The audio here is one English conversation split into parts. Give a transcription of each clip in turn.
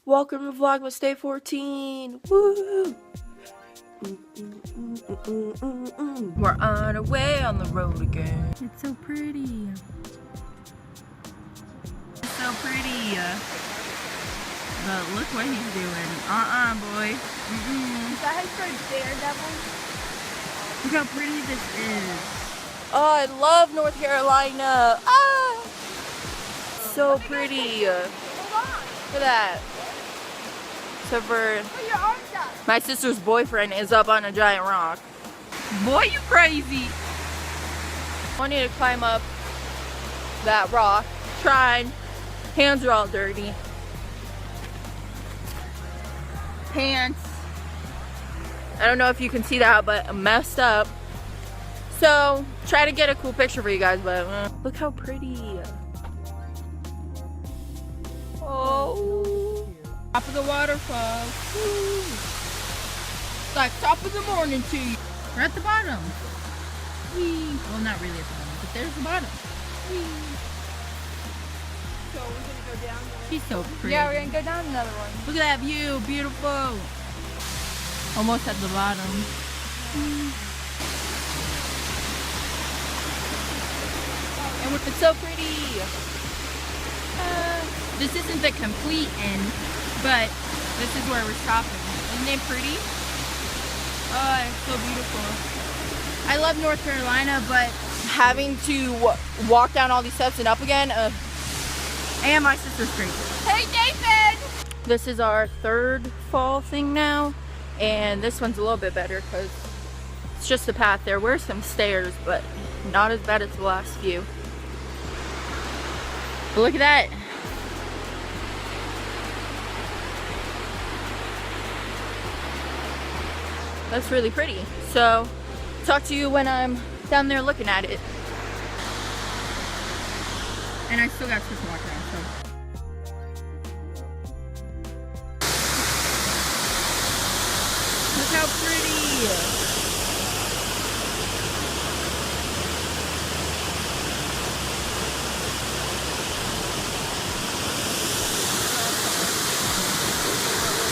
Welcome to Vlogmas Day 14. Woo! We're on our way on the road again. It's so pretty. It's so pretty. But look what he's doing. Boy. Is that his first Daredevil? Look how pretty this is. Oh, I love North Carolina. Ah! So pretty. Hold on. Look at that. Except for Put your arms up. my sister's boyfriend is up on a giant rock. Boy, you crazy. I need to climb up that rock. Trying. Hands are all dirty. Pants. I don't know if you can see that, but I'm messed up. So, try to get a cool picture for you guys, but look how pretty. Oh. Top of the waterfall. Woo. It's like top of the morning to you. We're at the bottom. Whee. Well, not really at the bottom, but there's the bottom. Whee. So we're gonna go down there. She's so pretty. Yeah, we're gonna go down another one. Look at that view, beautiful. Almost at the bottom. And it's so pretty. This isn't the complete end, but this is where we're stopping. Isn't it pretty? Oh, it's so beautiful. I love North Carolina, but having to walk down all these steps and up again. And my sister's crazy. Hey, David! This is our third fall thing now, and this one's a little bit better because it's just a path. There were some stairs, but not as bad as the last few. But look at that. That's really pretty. So, talk to you when I'm down there looking at it. And I still got to walk around, so. Look how pretty.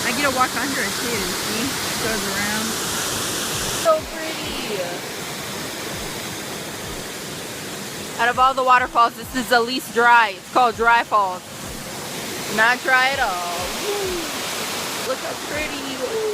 I get to walk under it too, see? It goes around. So pretty. Out of all the waterfalls, this is the least dry. It's called Dry Falls. Not dry at all. Woo. Look how pretty. Woo.